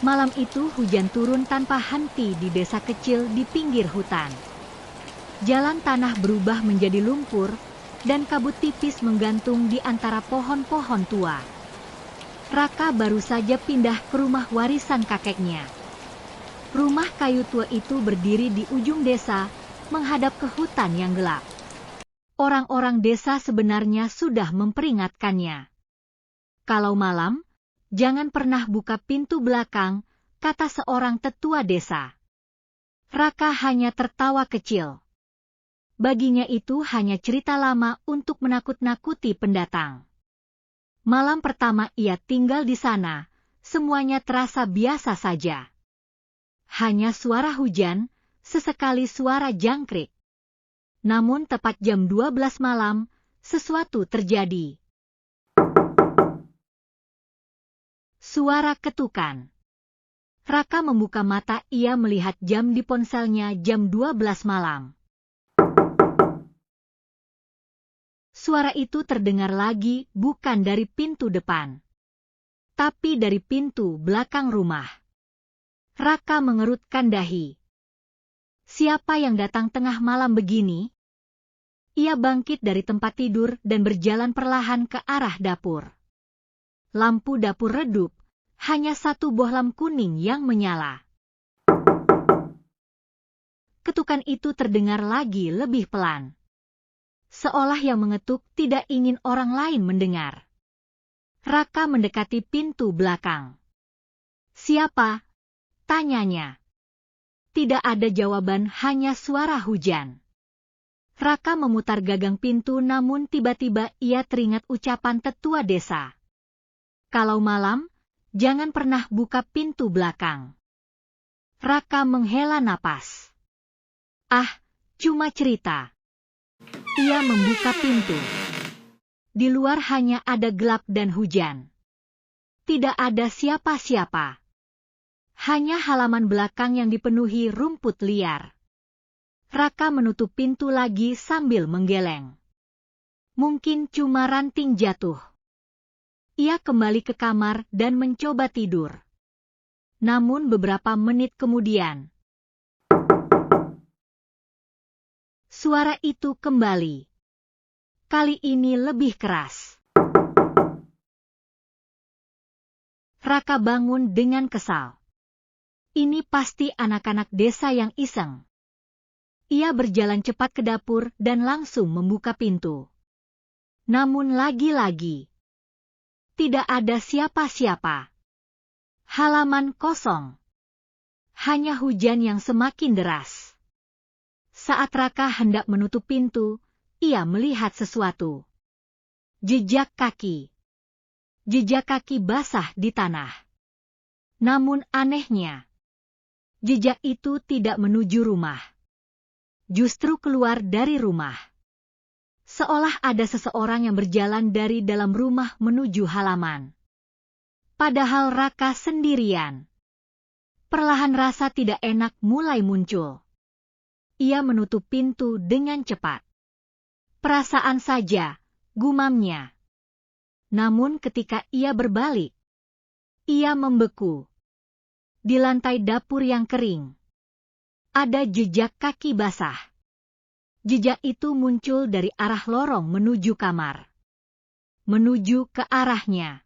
Malam itu hujan turun tanpa henti di desa kecil di pinggir hutan. Jalan tanah berubah menjadi lumpur, dan kabut tipis menggantung di antara pohon-pohon tua. Raka baru saja pindah ke rumah warisan kakeknya. Rumah kayu tua itu berdiri di ujung desa, menghadap ke hutan yang gelap. Orang-orang desa sebenarnya sudah memperingatkannya. Kalau malam, jangan pernah buka pintu belakang, kata seorang tetua desa. Raka hanya tertawa kecil. Baginya itu hanya cerita lama untuk menakut-nakuti pendatang. Malam pertama ia tinggal di sana, semuanya terasa biasa saja. Hanya suara hujan, sesekali suara jangkrik. Namun tepat jam 12 malam, sesuatu terjadi. Suara ketukan. Raka membuka mata, ia melihat jam di ponselnya jam 12 malam. Suara itu terdengar lagi, bukan dari pintu depan, tapi dari pintu belakang rumah. Raka mengerutkan dahi. Siapa yang datang tengah malam begini? Ia bangkit dari tempat tidur dan berjalan perlahan ke arah dapur. Lampu dapur redup, hanya satu bohlam kuning yang menyala. Ketukan itu terdengar lagi lebih pelan. Seolah yang mengetuk tidak ingin orang lain mendengar. Raka mendekati pintu belakang. Siapa? Tanyanya. Tidak ada jawaban, hanya suara hujan. Raka memutar gagang pintu, namun tiba-tiba ia teringat ucapan tetua desa. Kalau malam, jangan pernah buka pintu belakang. Raka menghela napas. Ah, cuma cerita. Ia membuka pintu. Di luar hanya ada gelap dan hujan. Tidak ada siapa-siapa. Hanya halaman belakang yang dipenuhi rumput liar. Raka menutup pintu lagi sambil menggeleng. Mungkin cuma ranting jatuh. Ia kembali ke kamar dan mencoba tidur. Namun beberapa menit kemudian, suara itu kembali. Kali ini lebih keras. Raka bangun dengan kesal. Ini pasti anak-anak desa yang iseng. Ia berjalan cepat ke dapur dan langsung membuka pintu. Namun lagi-lagi, tidak ada siapa-siapa. Halaman kosong. Hanya hujan yang semakin deras. Saat Raka hendak menutup pintu, ia melihat sesuatu. Jejak kaki. Jejak kaki basah di tanah. Namun anehnya, jejak itu tidak menuju rumah. Justru keluar dari rumah. Seolah ada seseorang yang berjalan dari dalam rumah menuju halaman. Padahal Raka sendirian. Perlahan rasa tidak enak mulai muncul. Ia menutup pintu dengan cepat. Perasaan saja, gumamnya. Namun ketika ia berbalik, ia membeku. Di lantai dapur yang kering, ada jejak kaki basah. Jejak itu muncul dari arah lorong menuju kamar. Menuju ke arahnya.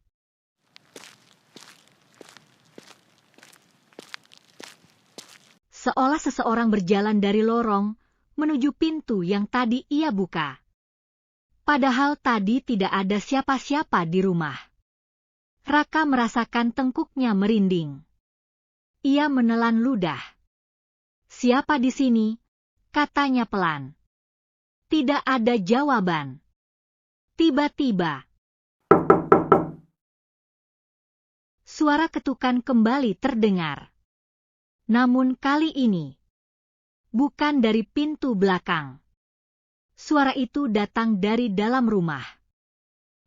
Seolah seseorang berjalan dari lorong menuju pintu yang tadi ia buka. Padahal tadi tidak ada siapa-siapa di rumah. Raka merasakan tengkuknya merinding. Ia menelan ludah. Siapa di sini? Katanya pelan. Tidak ada jawaban. Tiba-tiba, suara ketukan kembali terdengar. Namun kali ini, bukan dari pintu belakang. Suara itu datang dari dalam rumah.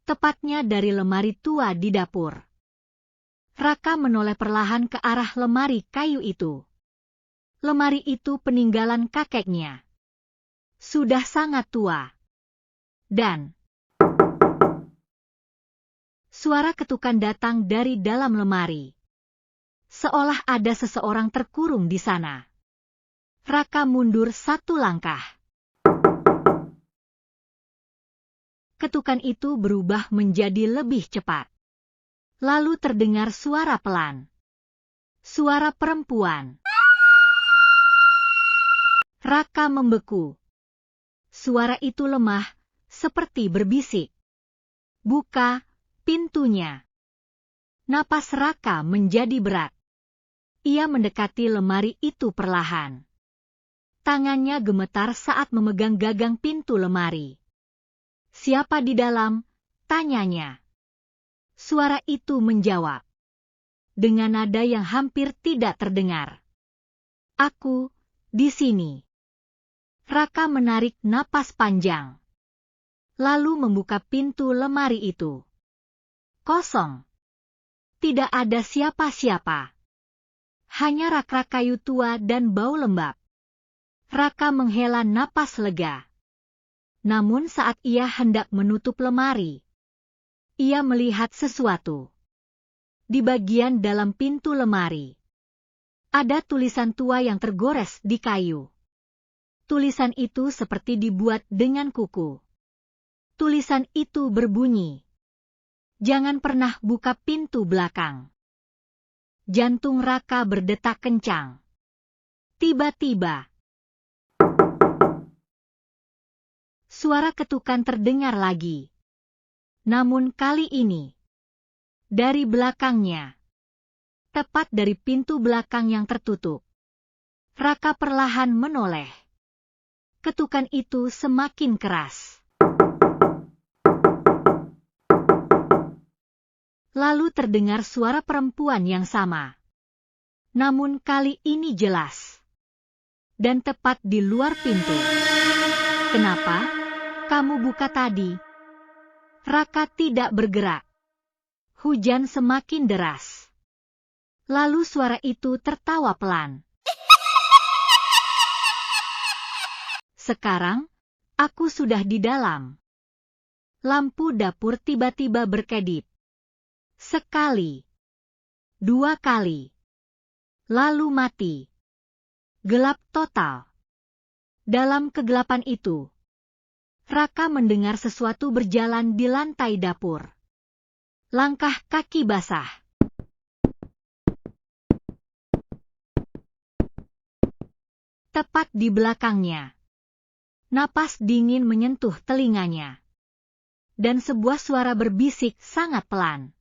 Tepatnya dari lemari tua di dapur. Raka menoleh perlahan ke arah lemari kayu itu. Lemari itu peninggalan kakeknya. Sudah sangat tua. Dan suara ketukan datang dari dalam lemari. Seolah ada seseorang terkurung di sana. Raka mundur 1 langkah. Ketukan itu berubah menjadi lebih cepat. Lalu terdengar suara pelan. Suara perempuan. Raka membeku. Suara itu lemah, seperti berbisik. "Buka pintunya." Napas Raka menjadi berat. Ia mendekati lemari itu perlahan. Tangannya gemetar saat memegang gagang pintu lemari. "Siapa di dalam?" tanyanya. Suara itu menjawab dengan nada yang hampir tidak terdengar. "Aku di sini." Raka menarik napas panjang. Lalu membuka pintu lemari itu. Kosong. Tidak ada siapa-siapa. Hanya rak-rak kayu tua dan bau lembab. Raka menghela napas lega. Namun saat ia hendak menutup lemari, ia melihat sesuatu. Di bagian dalam pintu lemari, ada tulisan tua yang tergores di kayu. Tulisan itu seperti dibuat dengan kuku. Tulisan itu berbunyi, "Jangan pernah buka pintu belakang." Jantung Raka berdetak kencang. Tiba-tiba, suara ketukan terdengar lagi. Namun kali ini, dari belakangnya, tepat dari pintu belakang yang tertutup. Raka perlahan menoleh. Ketukan itu semakin keras. Lalu terdengar suara perempuan yang sama. Namun kali ini jelas. Dan tepat di luar pintu. "Kenapa kamu buka tadi?" Raka tidak bergerak. Hujan semakin deras. Lalu suara itu tertawa pelan. "Sekarang, aku sudah di dalam." Lampu dapur tiba-tiba berkedip. Sekali. 2 kali. Lalu mati. Gelap total. Dalam kegelapan itu, Raka mendengar sesuatu berjalan di lantai dapur. Langkah kaki basah. Tepat di belakangnya. Napas dingin menyentuh telinganya. Dan sebuah suara berbisik sangat pelan.